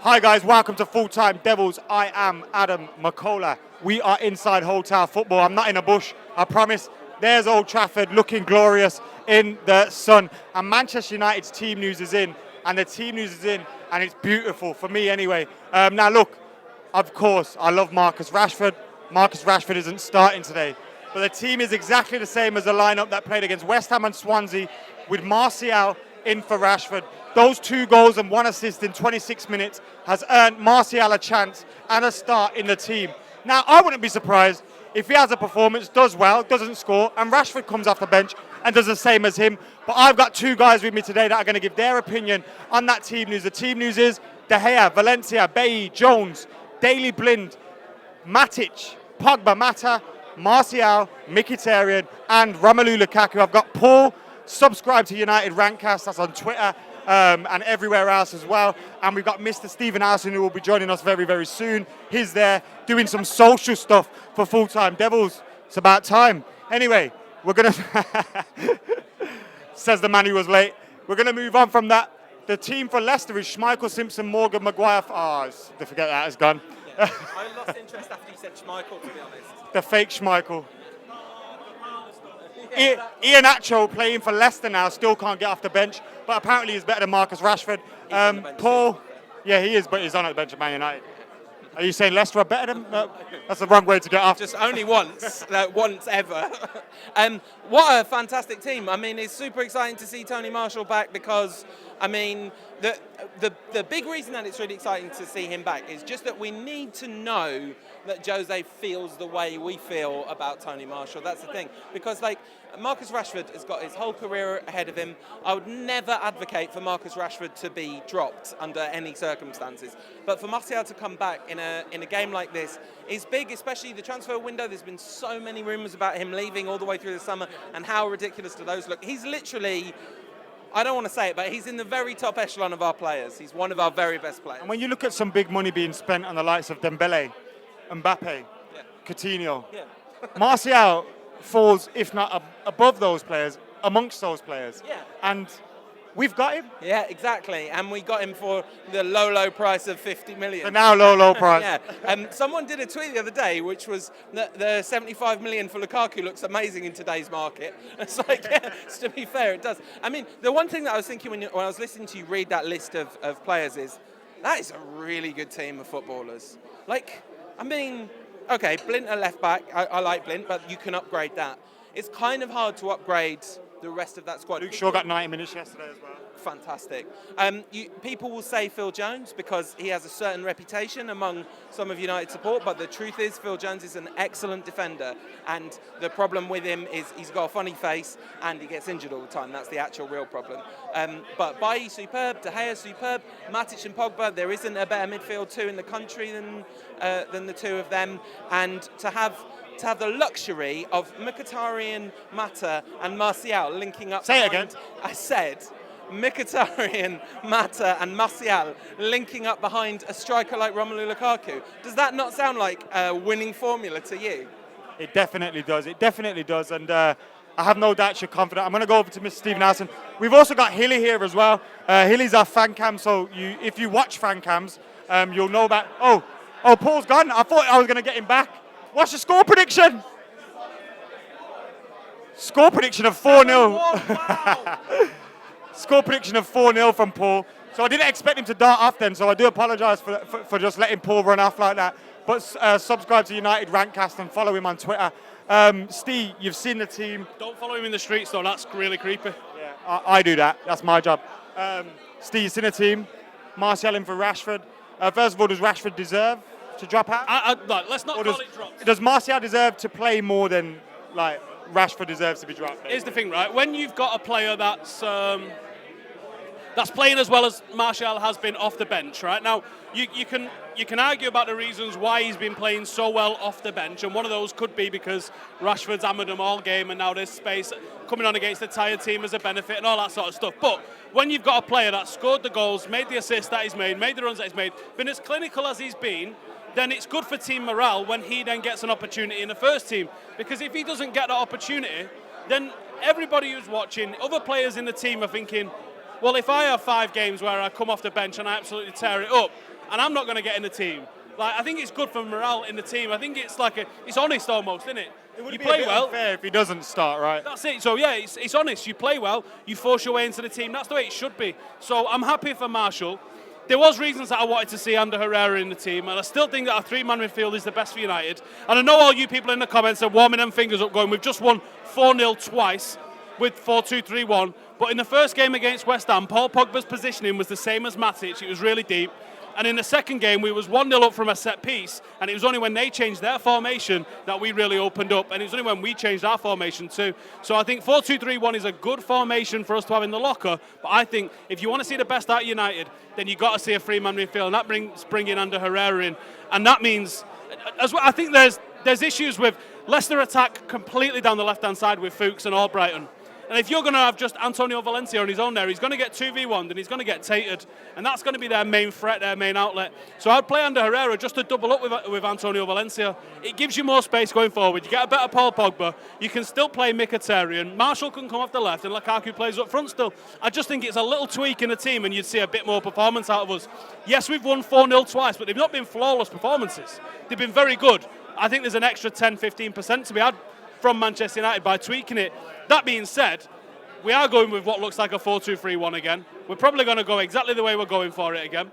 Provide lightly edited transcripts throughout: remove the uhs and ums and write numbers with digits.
Hi guys, welcome to Full Time Devils. I am Adam McCullough. We are inside Hotel Football. I'm not in a bush, I promise. There's Old Trafford looking glorious in the sun. And Manchester United's team news is in, and the team news is in, and it's beautiful, for me anyway. Now look, of course, I love Marcus Rashford. Marcus Rashford isn't starting today. But the team is exactly the same as the lineup that played against West Ham and Swansea, with Martial in for Rashford. Those 2 goals and 1 assist in 26 minutes has earned Martial a chance and a start in the team. Now, I wouldn't be surprised if he has a performance, does well, doesn't score, and Rashford comes off the bench and does the same as him. But I've got 2 guys with me today that are going to give their opinion on that team news. The team news is De Gea, Valencia, Bailly, Jones, Daley Blind, Matic, Pogba, Mata, Martial, Mkhitaryan, and Romelu Lukaku. I've got Paul, subscribe to United Rantcast, that's on Twitter and everywhere else as well. And we've got Mr. Stephen Allison, who will be joining us very, very soon. He's there doing some social stuff for Full Time Devils. It's about time. Anyway, we're going to, says the man who was late. We're going to move on from that. The team for Leicester is Schmeichel, Simpson, Morgan, Maguire. Forget that, it's gone. Yeah. I lost interest after you said Schmeichel, to be honest. The fake Schmeichel. Ian Acho, playing for Leicester now, still can't get off the bench, but apparently he's better than Marcus Rashford. Paul, yeah, he is, but he's on at the bench of Man United. Are you saying Leicester are better than? No, that's the wrong way to get off. Just only once, once ever. What a fantastic team. I mean, it's super exciting to see Tony Marshall back because, I mean, the big reason that it's really exciting to see him back is just that we need to know that Jose feels the way we feel about Tony Marshall. That's the thing. Because, like, Marcus Rashford has got his whole career ahead of him. I would never advocate for Marcus Rashford to be dropped under any circumstances. But for Martial to come back in a game like this is big, especially the transfer window. There's been so many rumours about him leaving all the way through the summer, and how ridiculous do those look. He's literally, I don't want to say it, but he's in the very top echelon of our players. He's one of our very best players. And when you look at some big money being spent on the likes of Dembele, Mbappe, Coutinho, Martial falls, if not above those players, amongst those players. Yeah. And we've got him. Yeah, exactly. And we got him for the low price of 50 million. The now low price. Yeah. Someone did a tweet the other day, which was that the 75 million for Lukaku looks amazing in today's market. It's like, yeah, to be fair, it does. I mean, the one thing that I was thinking when I was listening to you read that list of players is, that is a really good team of footballers. Like, I mean, okay, Blint at left back. I like Blint, but you can upgrade that. It's kind of hard to upgrade the rest of that squad. Luke Shaw got 90 minutes yesterday as well. Fantastic. People will say Phil Jones because he has a certain reputation among some of United support, but the truth is Phil Jones is an excellent defender, and the problem with him is he's got a funny face and he gets injured all the time. That's the actual real problem. But Bailly superb, De Gea superb, Matic and Pogba, there isn't a better midfield 2 in the country than the 2 of them, and to have the luxury of Mkhitaryan, Mata and Martial linking up. Say it again. I said Mkhitaryan, Mata and Martial linking up behind a striker like Romelu Lukaku. Does that not sound like a winning formula to you? It definitely does. It definitely does. And I have no doubt you're confident. I'm going to go over to Mr. Stephen Allison. We've also got Hilly here as well. Hilly's our fan cam, so if you watch fan cams, you'll know that. Oh, Paul's gone. I thought I was going to get him back. What's your score prediction? Score prediction of 4-0. Wow. Score prediction of 4-0 from Paul. So I didn't expect him to dart off then, so I do apologise for just letting Paul run off like that. But subscribe to United Rantcast and follow him on Twitter. Steve, you've seen the team. Don't follow him in the streets though, that's really creepy. Yeah, I do that. That's my job. Steve, you've seen the team. Martial in for Rashford. First of all, does Rashford deserve to drop out? Let's not call it drops. Does Martial deserve to play more than Rashford deserves to be dropped? Here's the thing, right? When you've got a player that's playing as well as Martial has been off the bench, right? Now, you can argue about the reasons why he's been playing so well off the bench, and one of those could be because Rashford's hammered him all game, and now there's space coming on against the tired team as a benefit and all that sort of stuff. But when you've got a player that scored the goals, made the assists that he's made the runs that he's made, been as clinical as he's been, then it's good for team morale when he then gets an opportunity in the first team. Because if he doesn't get that opportunity, then everybody who's watching, other players in the team are thinking, well, if I have 5 games where I come off the bench and I absolutely tear it up, and I'm not going to get in the team, like, I think it's good for morale in the team. I think it's like it's honest almost, isn't it? It You be play a bit well. unfair if he doesn't start, right? That's it. So yeah, it's honest. You play well, you force your way into the team. That's the way it should be. So I'm happy for Marshall. There was reasons that I wanted to see Ander Herrera in the team, and I still think that a 3-man midfield is the best for United. And I know all you people in the comments are warming them fingers up going, we've just won 4-0 twice with 4-2-3-1. But in the first game against West Ham, Paul Pogba's positioning was the same as Matic. It was really deep. And in the second game, we was 1-0 up from a set piece, and it was only when they changed their formation that we really opened up, and it was only when we changed our formation too. So I think 4-2-3-1 is a good formation for us to have in the locker, but I think if you want to see the best out of United, then you've got to see a 3-man midfield, and that brings bringing Ander Herrera in. And that means, as well, I think there's issues with Leicester attack completely down the left-hand side with Fuchs and Albrighton. And if you're going to have just Antonio Valencia on his own there, he's going to get 2v1'd and he's going to get tatered. And that's going to be their main threat, their main outlet. So I'd play Ander Herrera just to double up with Antonio Valencia. It gives you more space going forward. You get a better Paul Pogba. You can still play Mkhitaryan. Marshall can come off the left and Lukaku plays up front still. I just think it's a little tweak in the team and you'd see a bit more performance out of us. Yes, we've won 4-0 twice, but they've not been flawless performances. They've been very good. I think there's an extra 10-15% to be had from Manchester United by tweaking it. That being said, we are going with what looks like a 4-2-3-1 again. We're probably going to go exactly the way we're going for it again.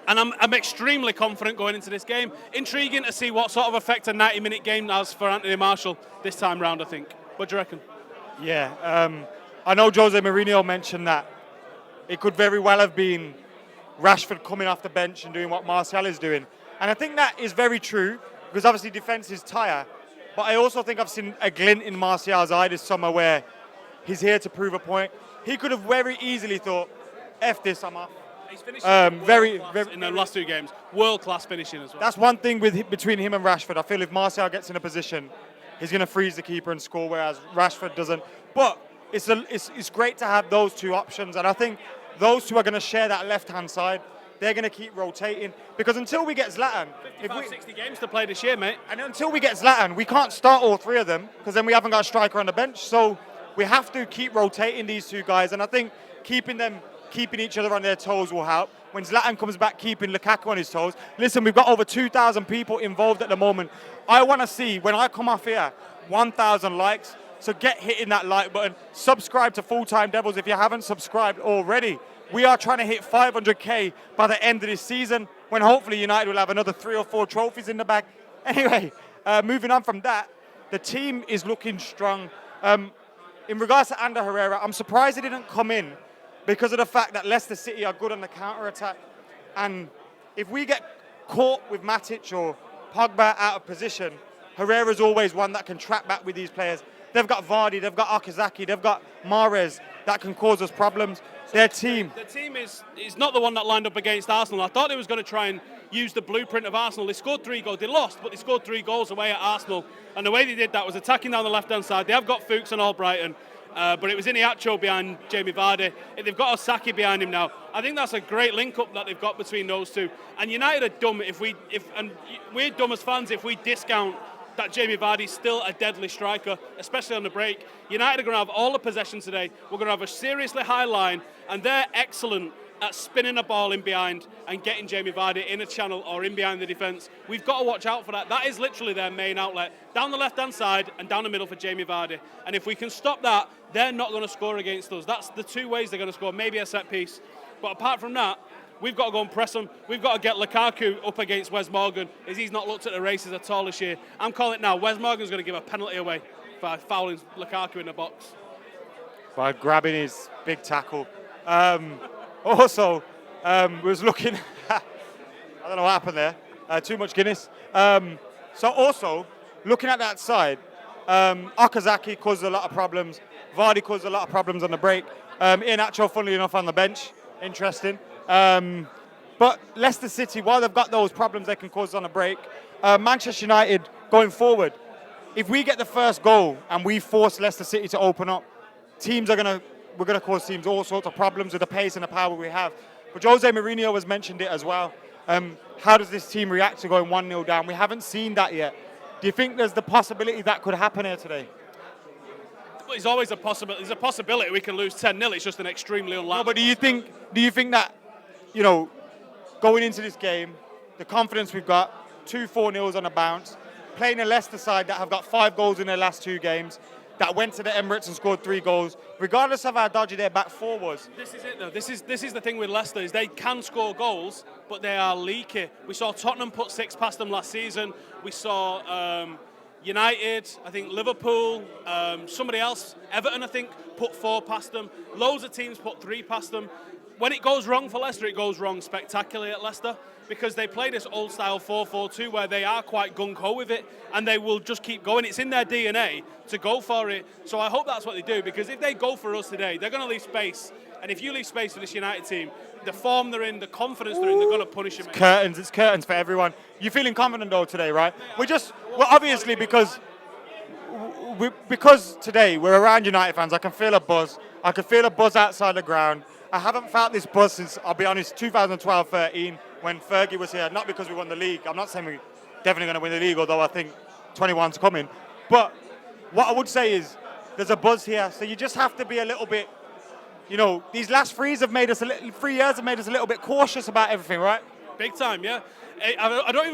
And I'm extremely confident going into this game. Intriguing to see what sort of effect a 90-minute game has for Anthony Marshall this time round, I think. What do you reckon? Yeah, I know Jose Mourinho mentioned that it could very well have been Rashford coming off the bench and doing what Martial is doing. And I think that is very true, because obviously defence is tired. But I also think I've seen a glint in Martial's eye this summer where he's here to prove a point. He could have very easily thought, F this, I'm off. He's finished very in the last 2 games. World-class finishing as well. That's one thing between him and Rashford. I feel if Martial gets in a position, he's going to freeze the keeper and score, whereas Rashford doesn't. But it's great to have those 2 options, and I think those 2 are going to share that left-hand side. They're going to keep rotating, because until we get Zlatan... 60 games to play this year, mate. And until we get Zlatan, we can't start all 3 of them, because then we haven't got a striker on the bench. So we have to keep rotating these 2 guys, and I think keeping each other on their toes will help. When Zlatan comes back, keeping Lukaku on his toes. Listen, we've got over 2,000 people involved at the moment. I want to see, when I come off here, 1,000 likes. So get hitting that like button. Subscribe to Full Time Devils if you haven't subscribed already. We are trying to hit 500k by the end of this season, when hopefully United will have another 3 or 4 trophies in the bag. Anyway, moving on from that, the team is looking strong. In regards to Ander Herrera, I'm surprised he didn't come in because of the fact that Leicester City are good on the counter-attack. And if we get caught with Matic or Pogba out of position, Herrera's always one that can track back with these players. They've got Vardy, they've got Okazaki, they've got Mahrez that can cause us problems. Their team. The team is not the one that lined up against Arsenal. I thought they was going to try and use the blueprint of Arsenal. They scored 3 goals. They lost, but they scored 3 goals away at Arsenal. And the way they did that was attacking down the left-hand side. They have got Fuchs and Albrighton, but it was Iniacho behind Jamie Vardy. They've got Osaki behind him now. I think that's a great link-up that they've got between those 2. And United are dumb and we're dumb as fans if we discount that Jamie Vardy's still a deadly striker, especially on the break. United are going to have all the possession today. We're going to have a seriously high line, and they're excellent at spinning a ball in behind and getting Jamie Vardy in a channel or in behind the defence. We've got to watch out for that. That is literally their main outlet, down the left-hand side and down the middle for Jamie Vardy. And if we can stop that, they're not going to score against us. That's the 2 ways they're going to score, maybe a set piece. But apart from that, we've got to go and press them. We've got to get Lukaku up against Wes Morgan, as he's not looked at the races at all this year. I'm calling it now. Wes Morgan's going to give a penalty away for fouling Lukaku in the box. By grabbing his big tackle. Also, was looking... I don't know what happened there. Too much Guinness. So also, looking at that side, Okazaki caused a lot of problems. Vardy caused a lot of problems on the break. Iheanacho, funnily enough, on the bench. Interesting. But Leicester City, while they've got those problems they can cause on a break, Manchester United going forward, if we get the first goal and we force Leicester City to open up, we're going to cause teams all sorts of problems with the pace and the power we have. But Jose Mourinho has mentioned it as well. How does this team react to going 1-0 down? We haven't seen that yet. Do you think there's the possibility that could happen here today? There's always a possibility. There's a possibility we can lose 10-0. It's just an extremely unlikely. No, but do you think that, you know, going into this game, the confidence we've got, 2-4-0s on a bounce, playing a Leicester side that have got 5 goals in their last 2 games, that went to the Emirates and scored 3 goals, regardless of how dodgy their back 4 was. This is it though. This is the thing with Leicester, is they can score goals, but they are leaky. We saw Tottenham put 6 past them last season. We saw United, I think Liverpool, somebody else, Everton I think, put 4 past them. Loads of teams put 3 past them. When it goes wrong for Leicester, it goes wrong spectacularly at Leicester, because they play this old style 4-4-2 where they are quite gung-ho with it and they will just keep going. It's in their DNA to go for it. So I hope that's what they do, because if they go for us today, they're going to leave space. And if you leave space for this United team, the form they're in, the confidence they're in, they're going to punish them. It's curtains for everyone. You're feeling confident though today, right? Well, obviously because today we're around United fans, I can feel a buzz. I can feel a buzz outside the ground. I haven't felt this buzz since, I'll be honest, 2012-13 when Fergie was here. Not because we won the league. I'm not saying we're definitely going to win the league, although I think 21's coming. But what I would say is there's a buzz here. So you just have to be a little bit, you know, these last 3 years have made us a little bit cautious about everything, right? Big time, yeah. I don't even